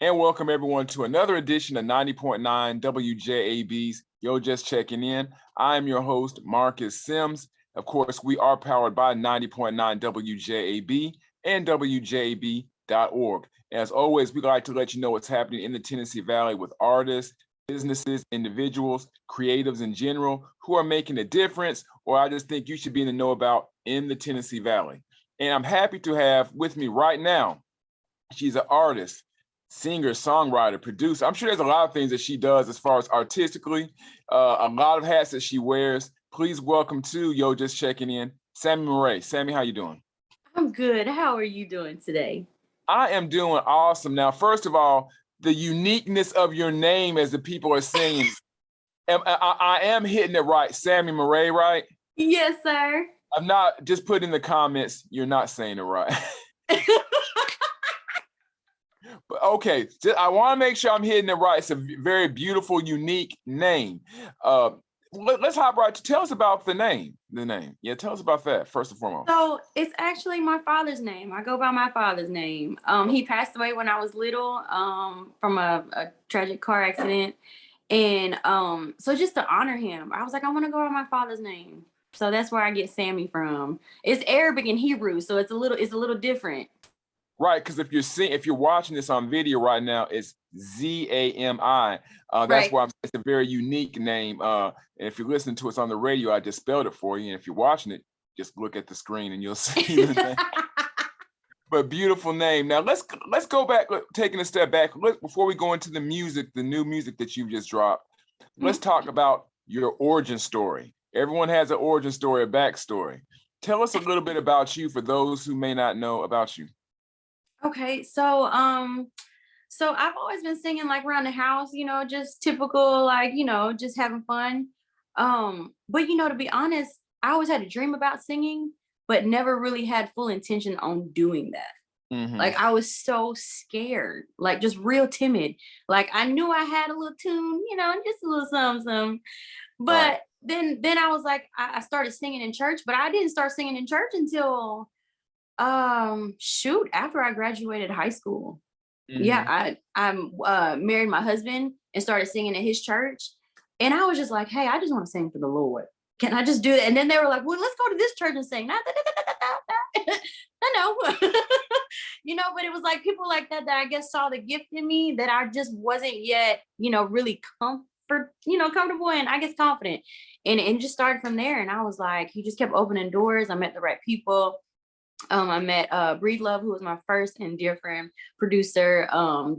And welcome everyone to another edition of 90.9 WJAB's Yo Just Checking In. I'm your host, Marcus Sims. Of course, we are powered by 90.9 WJAB and WJAB.org. As always, we'd like to let you know what's happening in the Tennessee Valley with artists, businesses, individuals, creatives in general who are making a difference, or I just think you should be in the know about in the Tennessee Valley. And I'm happy to have with me right now, she's an artist, singer, songwriter, producer. I'm sure there's a lot of things that she does as far as artistically, a lot of hats that she wears. Please welcome to Yo Just Checking In, Zami Mare. Zami, how you doing? I'm good. How are you doing today? I am doing awesome. Now, first of all, the uniqueness of your name, as the people are saying, I am hitting it right. Zami Mare, right? Yes, sir. I'm not just put in the comments, you're not saying it right. But okay, I want to make sure I'm hitting it right. It's a very beautiful, unique name. Let's hop right to tell us about the name. Yeah, tell us about that first and foremost. So it's actually my father's name. I go by my father's name. He passed away when I was little from a tragic car accident. And so just to honor him, I was like, I want to go by my father's name. So that's where I get Zami from. It's Arabic and Hebrew, so it's a little different. Right, because if you're watching this on video right now, it's Zami. That's Right. why it's a very unique name. And if you're listening to us on the radio, I just spelled it for you. And if you're watching it, just look at the screen and you'll see the name. But beautiful name. Now let's go back, taking a step back. Before we go into the music, the new music that you've just dropped, let's talk about your origin story. Everyone has an origin story, a backstory. Tell us a little bit about you for those who may not know about you. Okay, so I've always been singing like around the house, just typical, like, just having fun. But to be honest, I always had a dream about singing, but never really had full intention on doing that. Mm-hmm. Like I was so scared, like just real timid. Like I knew I had a little tune, just a little something. But then I was like, I started singing in church, but I didn't start singing in church until after I graduated high school. Mm-hmm. Yeah, I married my husband and started singing at his church. And I was just like, hey, I just want to sing for the Lord. Can I just do it? And then they were like, well, let's go to this church and sing. I know. But it was like people like that I guess saw the gift in me that I just wasn't yet, really comfortable and I guess confident. And it just started from there. And I was like, he just kept opening doors. I met the right people. I met Breed Love, who was my first and dear friend producer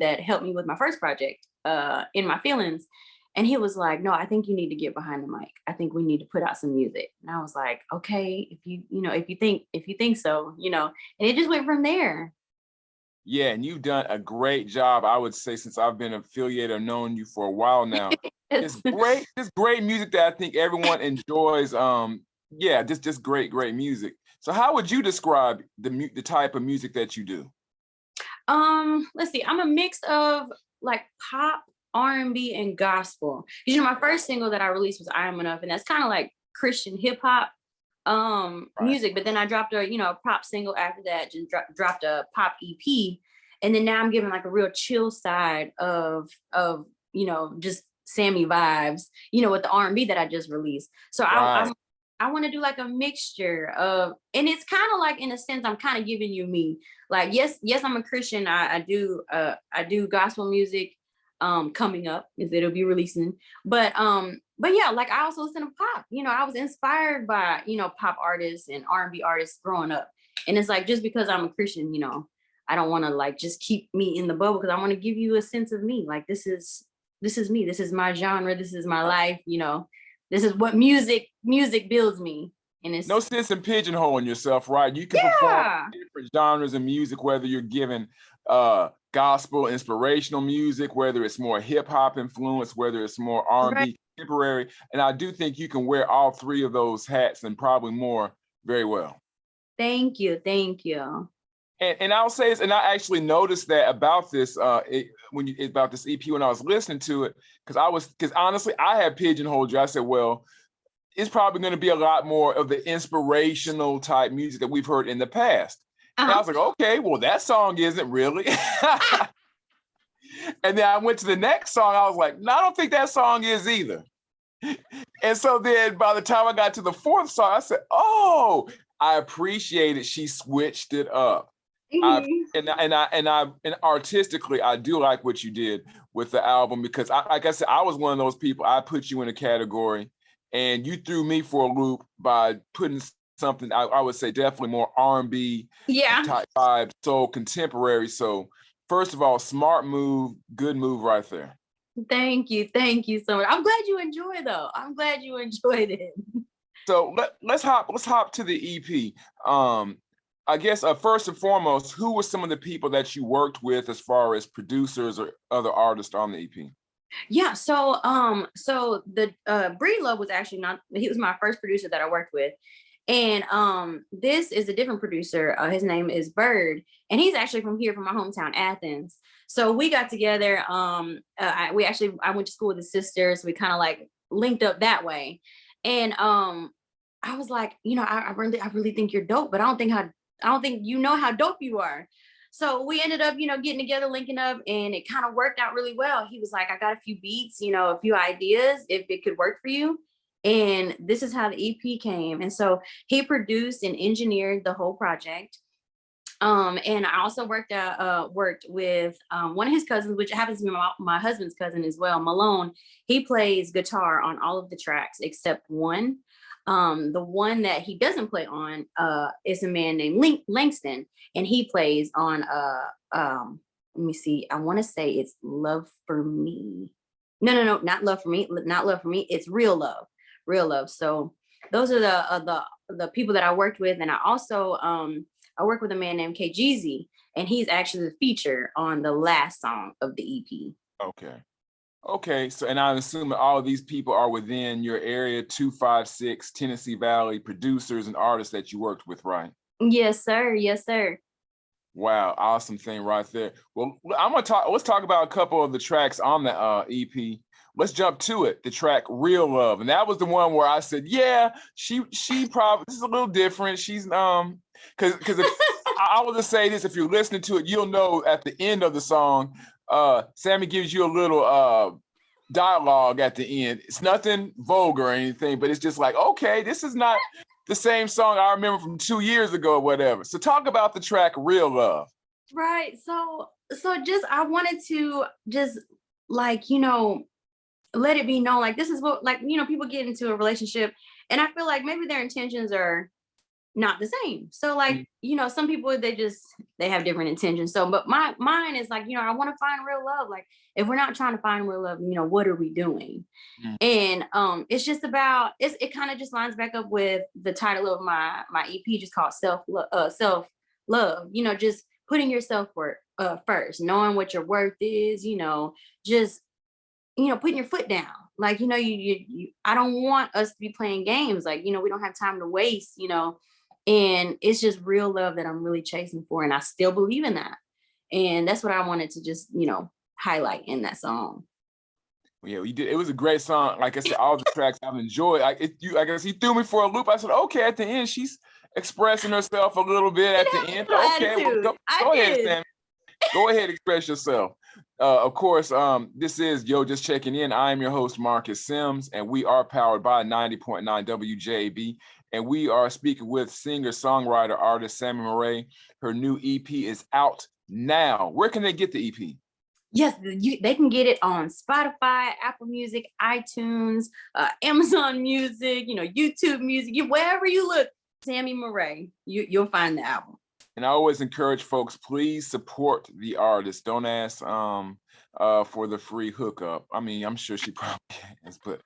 that helped me with my first project, In My Feelings. And he was like, no, I think you need to get behind the mic. I think we need to put out some music. And I was like, okay, if you think so, and it just went from there. Yeah, and you've done a great job, I would say, since I've been affiliated or known you for a while now. It's great music that I think everyone enjoys. Just great music. So how would you describe the type of music that you do? Let's see. I'm a mix of like pop, R&B, and gospel. My first single that I released was I Am Enough, and that's kind of like Christian hip hop music. But then I dropped a pop single after that, just dropped a pop EP, and then now I'm giving like a real chill side of just Zami vibes, with the R&B that I just released. So I want to do like a mixture of, and it's kind of like, in a sense, I'm kind of giving you me. Like, yes, I'm a Christian. I do gospel music coming up, because it'll be releasing. But yeah, like I also listen to pop. I was inspired by, pop artists and R&B artists growing up. And it's like, just because I'm a Christian, I don't want to like just keep me in the bubble, because I want to give you a sense of me. Like, this is me. This is my genre. This is my life, This is what music builds me. And it's no sense in pigeonholing yourself, right? You can perform different genres of music, whether you're given gospel, inspirational music, whether it's more hip hop influence, whether it's more R&B, contemporary. And I do think you can wear all three of those hats and probably more very well. Thank you. And I'll say this, and I actually noticed that about this about this EP when I was listening to it, because honestly, I had pigeonholed you. I said, well, it's probably going to be a lot more of the inspirational type music that we've heard in the past. And I was like, okay, well, that song isn't really. And then I went to the next song. I was like, no, I don't think that song is either. And so then by the time I got to the fourth song, I said, oh, I appreciate it. She switched it up. And artistically, I do like what you did with the album because like I said, I was one of those people. I put you in a category and you threw me for a loop by putting something, I would say definitely more R&B type vibe, soul, contemporary. So first of all, smart move, good move right there. Thank you so much. I'm glad you enjoyed though. I'm glad you enjoyed it. So let's hop to the EP. I guess first and foremost, who were some of the people that you worked with as far as producers or other artists on the EP? Yeah, so the Breed Love was actually not, he was my first producer that I worked with. And this is a different producer. His name is Bird, and he's actually from here, from my hometown, Athens. So we got together. I went to school with his sister, so we kind of like linked up that way. And I was like, I really think you're dope, but I don't think you know how dope you are. So we ended up, getting together, linking up, and it kind of worked out really well. He was like, I got a few beats, a few ideas, if it could work for you. And this is how the EP came. And so he produced and engineered the whole project. And I also worked with one of his cousins, which happens to be my husband's cousin as well, Malone. He plays guitar on all of the tracks except one. The one that he doesn't play on is a man named Langston, and he plays on let me see, I want to say it's Love for Me. No, not Love for Me, not Love for Me. It's Real Love, Real Love. So those are the people that I worked with, and I also I work with a man named KGZ, and he's actually the feature on the last song of the EP. Okay, so and I'm assuming all of these people are within your area, 256 Tennessee Valley producers and artists that you worked with, right? Yes, sir. Yes, sir. Wow, awesome thing right there. Well, let's talk about a couple of the tracks on the EP. Let's jump to it. The track Real Love. And that was the one where I said, yeah, she probably, this is a little different. She's because I will just say this, if you're listening to it, you'll know at the end of the song, Sammy gives you a little dialogue at the end. It's nothing vulgar or anything, but it's just like, okay, this is not the same song I remember from 2 years ago or whatever. So talk about the track Real Love. Right. So just, I wanted to just like, let it be known, like, this is what, like, people get into a relationship and I feel like maybe their intentions are not the same. So like, some people, they have different intentions. So, but mine is like, I want to find real love. Like, if we're not trying to find real love, what are we doing? And it's just about, it kind of just lines back up with the title of my EP, just called self love, just putting yourself first, knowing what your worth is, just, putting your foot down. Like, I don't want us to be playing games. Like, we don't have time to waste, and it's just real love that I'm really chasing for. And I still believe in that. And that's what I wanted to just, highlight in that song. Yeah, you did. It was a great song. Like I said, all the tracks I've enjoyed. I guess he threw me for a loop. I said, okay, at the end, she's expressing herself a little bit at the end. Okay, well, go ahead, Sam. Go ahead, express yourself. Of course, this is Yo Just Checking In. I am your host, Marcus Sims, and we are powered by 90.9 WJAB. And we are speaking with singer-songwriter artist Zami Mare. Her new EP is out now. Where can they get the EP? Yes, they can get it on Spotify, Apple Music, iTunes, Amazon Music, YouTube Music, wherever you look, Zami Mare, you'll find the album. And I always encourage folks, please support the artist. Don't ask for the free hookup. I mean, I'm sure she probably has, but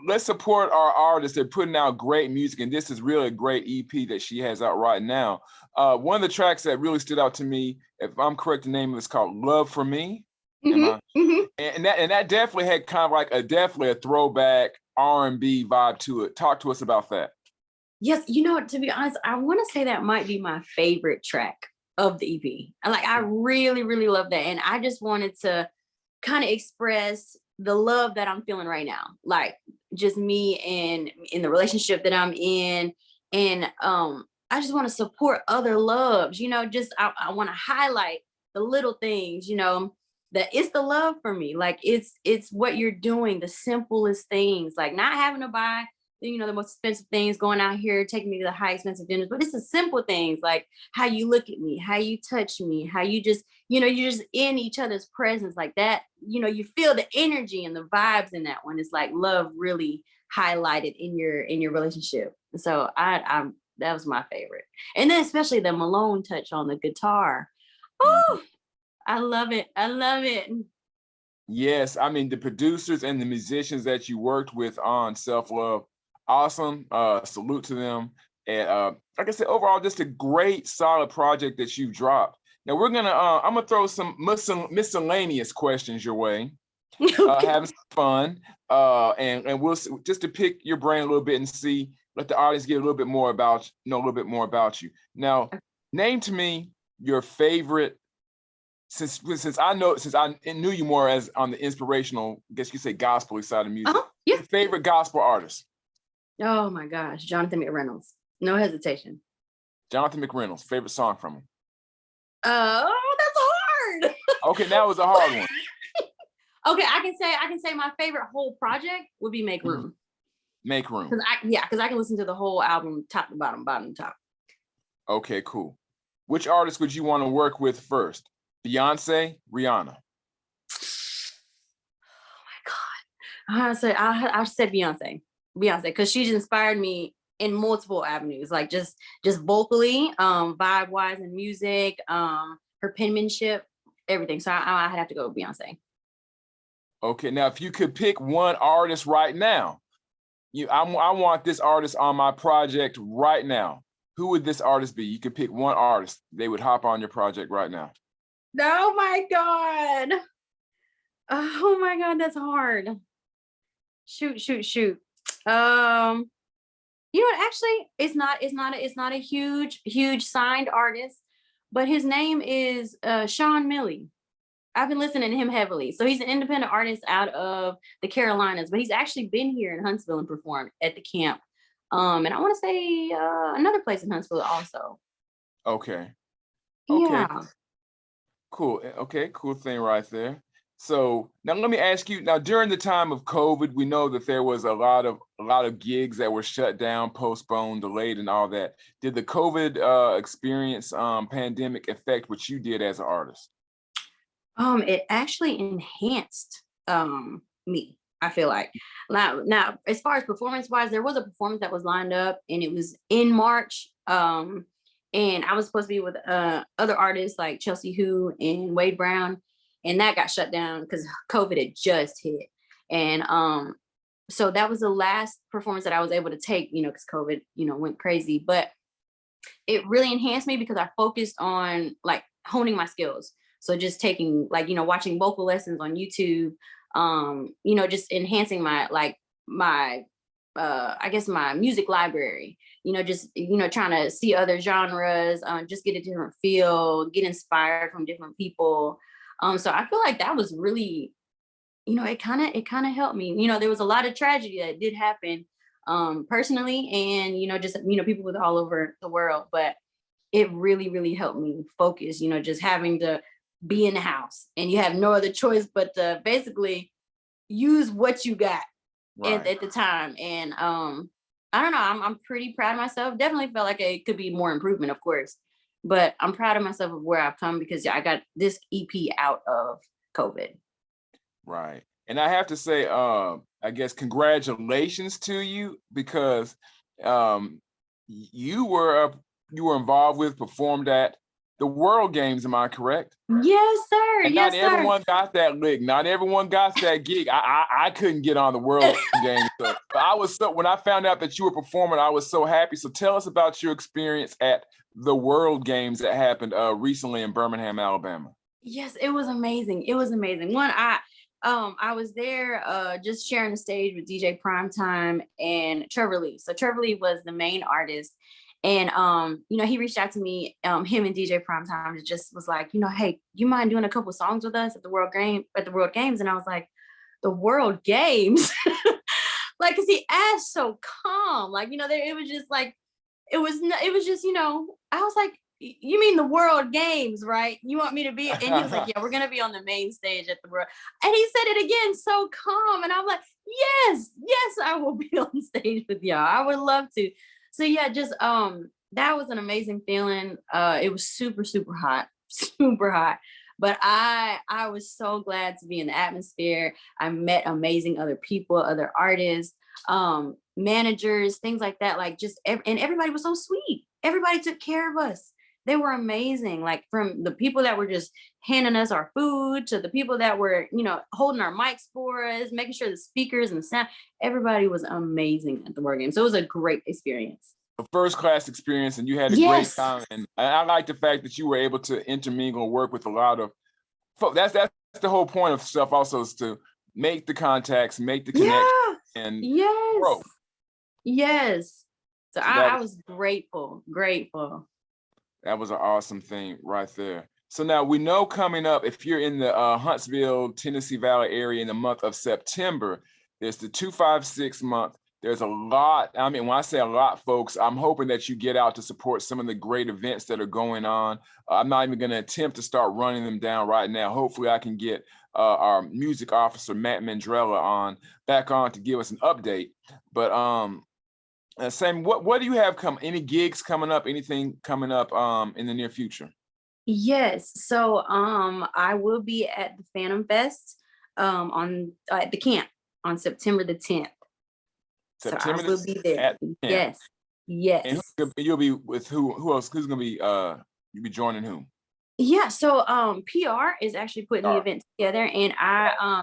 let's support our artists. They're putting out great music, and this is really a great EP that she has out right now. One of the tracks that really stood out to me, if I'm correct, the name of it's called Love for Me. And that definitely had kind of like definitely a throwback R&B vibe to it. Talk to us about that. Yes, to be honest, I want to say that might be my favorite track of the EP. I really, really love that. And I just wanted to kind of express the love that I'm feeling right now. Like, just me and in the relationship that I'm in. And I just want to support other loves, I want to highlight the little things, that it's the love for me. Like it's what you're doing, the simplest things, like not having to buy the most expensive things, going out here, taking me to the high expensive dinners, but it's the simple things like how you look at me, how you touch me, how you just, you're just in each other's presence like that. You feel the energy and the vibes in that one. It's like love really highlighted in your relationship. So I that was my favorite. And then especially the Malone touch on the guitar. Oh, I love it. I love it. Yes, I mean the producers and the musicians that you worked with on Self Love, awesome. Salute to them. And like I said, overall, just a great, solid project that you've dropped. Now I'm gonna throw some miscellaneous questions your way. Okay. Having some fun, and we'll just to pick your brain a little bit and see, let the audience get a little bit more about know a little bit more about you. Now, name to me your favorite. Since I knew you more as on the inspirational, I guess you could say gospel side of music. Yeah. Your favorite gospel artist? Oh my gosh, Jonathan McReynolds. No hesitation. Jonathan McReynolds. Favorite song from him? Oh, that's hard. Okay, that was a hard one. Okay, I can say my favorite whole project would be Make Room. Make Room. Because I can listen to the whole album top to bottom, bottom to top. Okay, cool. Which artist would you want to work with first? Beyonce, Rihanna? Oh my God. I said Beyonce, because she's inspired me in multiple avenues, like just vocally, vibe wise and music, her penmanship, everything. So I'd have to go with Beyonce. Okay, now if you could pick one artist right now, I want this artist on my project right now. Who would this artist be? You could pick one artist. They would hop on your project right now. Oh my God. Oh my God, that's hard. Shoot. Actually, it's not a huge signed artist, but his name is Sean Milley. I've been listening to him heavily. So he's an independent artist out of the Carolinas, but he's actually been here in Huntsville and performed at the camp. And I want to say another place in Huntsville also. Okay. Yeah. Cool. Okay, cool thing right there. So now let me ask you, now during the time of COVID, we know that there was a lot of gigs that were shut down, postponed, delayed, and all that. Did the COVID experience pandemic affect what you did as an artist? It actually enhanced me, I feel like. Now as far as performance wise, there was a performance that was lined up and it was in March. And I was supposed to be with other artists like Chelsea Who and Wade Brown, and that got shut down because COVID had just hit. And so that was the last performance that I was able to take, because COVID, went crazy. But it really enhanced me because I focused on like honing my skills. So just taking watching vocal lessons on YouTube, just enhancing my I guess my music library, trying to see other genres, just get a different feel, get inspired from different people. So I feel like that was really, it kind of helped me. There was a lot of tragedy that did happen personally and, just, people with all over the world, but it really, really helped me focus, just having to be in the house and you have no other choice but to basically use what you got at the time. And I don't know, I'm pretty proud of myself. Definitely felt like it could be more improvement, of course, but I'm proud of myself of where I've come because I got this EP out of COVID. Right. And I have to say, I guess congratulations to you because you were involved with, performed at the World Games. Am I correct? Yes, sir. And yes, not sir. everyone got that lick. Not everyone got that gig. I couldn't get on the World Games. So I was when I found out that you were performing, I was so happy. So tell us about your experience at the World Games that happened recently in Birmingham, Alabama. Yes, it was amazing. It was amazing. I was there just sharing the stage with DJ Primetime and Trevor Lee. So Trevor Lee was the main artist. And he reached out to me, him and DJ Primetime just was like, hey, you mind doing a couple songs with us at the World Games? And I was like, the World Games? Like, cause he asked so calm, like, it was just like, it was just, I was like, you mean the World Games, right? You want me to be? And he was like, yeah, we're going to be on the main stage at the World. And he said it again, so calm. And I'm like, yes, I will be on stage with y'all. I would love to. So yeah, just, that was an amazing feeling. It was super, super hot, super hot. But I was so glad to be in the atmosphere. I met amazing other people, other artists, managers, things like that. Like and everybody was so sweet. Everybody took care of us. They were amazing. Like from the people that were just handing us our food to the people that were, holding our mics for us, making sure the speakers and the sound, everybody was amazing at the War Game. So it was a great experience. A first class experience, and you had a great time. And I like the fact that you were able to intermingle and work with a lot of folks. That's the whole point of stuff also, is to make the contacts, make the connection, and grow. Yes. So I was grateful. That was an awesome thing right there. So now we know coming up, if you're in the Huntsville, Tennessee Valley area in the month of September, there's the 256 month. There's a lot. I mean, when I say a lot, folks, I'm hoping that you get out to support some of the great events that are going on. I'm not even going to attempt to start running them down right now. Hopefully I can get our music officer, Matt Mandrella, back on to give us an update. But Sam, what do you have any gigs coming up, anything coming up in the near future? Yes. So I will be at the Phantom Fest at the camp on September the 10th. September so I will be there. At the camp. Yes. And you'll be with who else? Who's gonna be you'll be joining whom? Yeah, so PR is actually putting the event together, and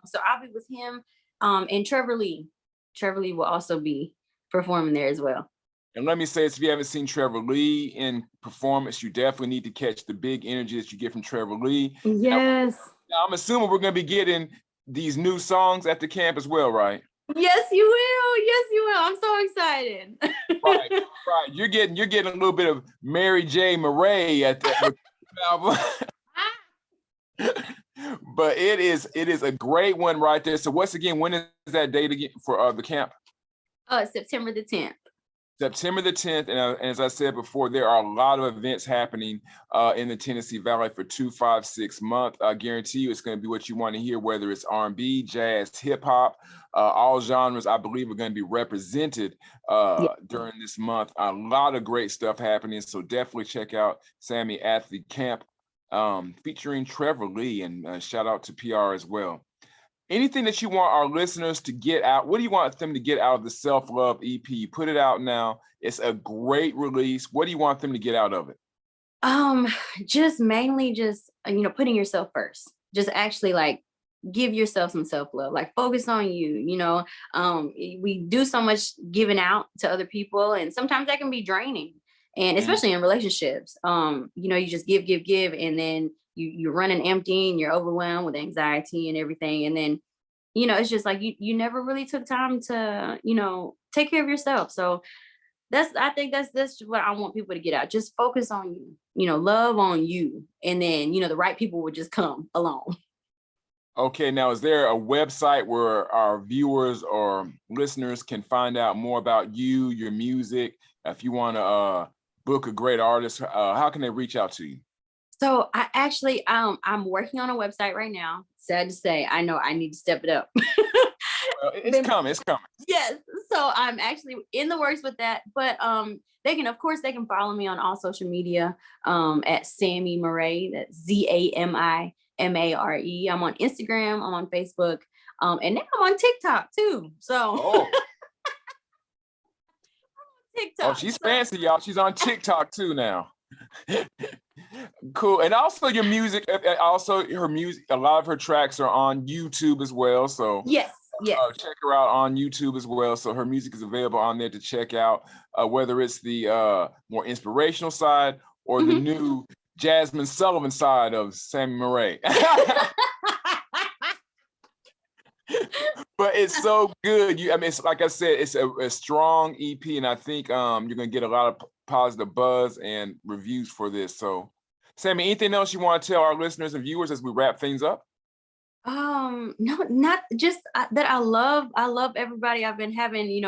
so I'll be with him and Trevor Lee. Trevor Lee will also be performing there as well. And let me say this, if you haven't seen Trevor Lee in performance, you definitely need to catch the big energy that you get from Trevor Lee. Yes. Now I'm assuming we're going to be getting these new songs at the camp as well, right? Yes, you will. Yes, you will. I'm so excited. Right. You're getting a little bit of Mary J. Mare at the album. But it is a great one right there. So once again, when is that date again for the camp? September the 10th. September the 10th, and as I said before, there are a lot of events happening in the Tennessee Valley for 256 month. I guarantee you it's going to be what you want to hear, whether it's R&B, jazz, hip hop, all genres, I believe, are going to be represented during this month. A lot of great stuff happening, so definitely check out Zami Athlete Camp featuring Trevor Lee, and shout out to PR as well. Anything that you want our listeners to get out, what do you want them to get out of the Self-Love EP? You put it out now. It's a great release. What do you want them to get out of it? Just mainly putting yourself first. Just actually like give yourself some self-love, like focus on you. We do so much giving out to other people, and sometimes that can be draining. And especially in relationships, you just give, and then you're running empty and you're overwhelmed with anxiety and everything. And then, it's just like you never really took time to, take care of yourself. So I think that's what I want people to get out. Just focus on you, love on you. And then, the right people will just come along. Okay, now is there a website where our viewers or listeners can find out more about you, your music? If you want to book a great artist, how can they reach out to you? So I actually, I'm working on a website right now. Sad to say, I know I need to step it up. It's coming. Yes. So I'm actually in the works with that, but they can follow me on all social media at Zami Mare. That's ZAMI MARE. I'm on Instagram. I'm on Facebook, and now I'm on TikTok too. So. TikTok. Oh, she's fancy, y'all. She's on TikTok too now. Cool. And also your music, her music, a lot of her tracks are on YouTube as well. So yes. Check her out on YouTube as well. So her music is available on there to check out, whether it's the more inspirational side or the new Jasmine Sullivan side of Zami Mare. But it's so good. It's like I said, it's a strong EP, and I think you're gonna get a lot of positive buzz and reviews for this. So, Zami, anything else you want to tell our listeners and viewers as we wrap things up? No, not just that. I love everybody. I've been having,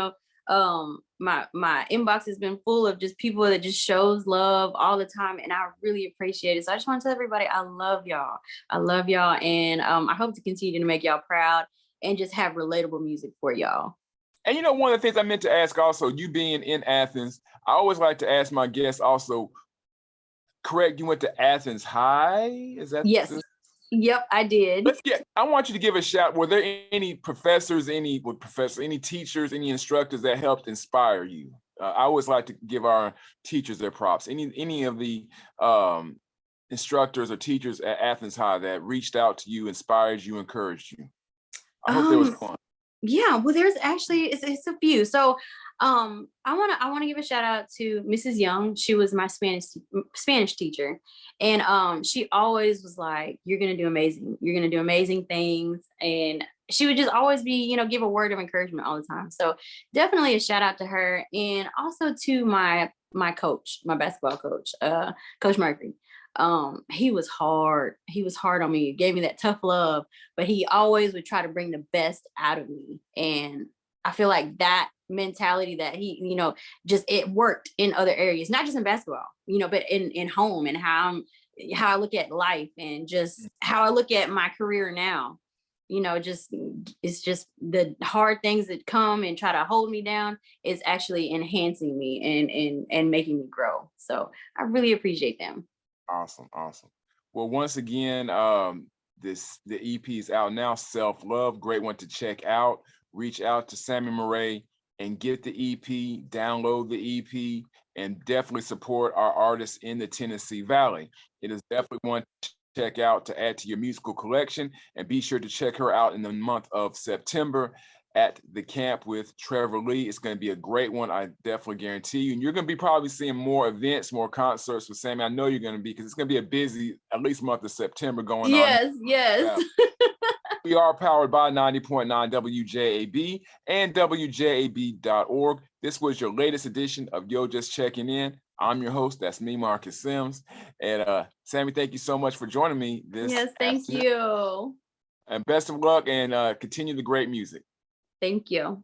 my inbox has been full of just people that just shows love all the time, and I really appreciate it. So I just want to tell everybody I love y'all. I love y'all, and I hope to continue to make y'all proud and just have relatable music for y'all. And you know, one of the things I meant to ask also, you being in Athens, I always like to ask my guests also, correct, you went to Athens High? Is that Yes. Yep, I did. I want you to give a shout. Were there any professors, any teachers, any instructors that helped inspire you? I always like to give our teachers their props. Any of the instructors or teachers at Athens High that reached out to you, inspired you, encouraged you? I hope there was fun. Yeah, well, there's actually it's a few. So I wanna give a shout out to Mrs. Young. She was my Spanish teacher. And she always was like, you're gonna do amazing. You're gonna do amazing things. And she would just always be, give a word of encouragement all the time. So definitely a shout out to her, and also to my coach, my basketball coach, Coach Murphy. He was hard on me, gave me that tough love, but he always would try to bring the best out of me. And I feel like that mentality that he, just it worked in other areas, not just in basketball, but in home, and how I look at life, and just how I look at my career now. It's just the hard things that come and try to hold me down is actually enhancing me and making me grow. So I really appreciate them. Awesome. Well, once again, the EP is out now, Self Love, great one to check out. Reach out to Zami Mare and get the EP, download the EP, and definitely support our artists in the Tennessee Valley. It is definitely one to check out to add to your musical collection, and be sure to check her out in the month of September at the camp with Trevor Lee. It's going to be a great one, I definitely guarantee you. And you're going to be probably seeing more events, more concerts with Zami. I know you're going to be, because it's going to be a busy, at least month of September going on. Yes. We are powered by 90.9 WJAB and WJAB.org. This was your latest edition of Yo Just Checking In. I'm your host. That's me, Marcus Sims. And Zami, thank you so much for joining me this Yes, thank you. And best of luck, and continue the great music. Thank you.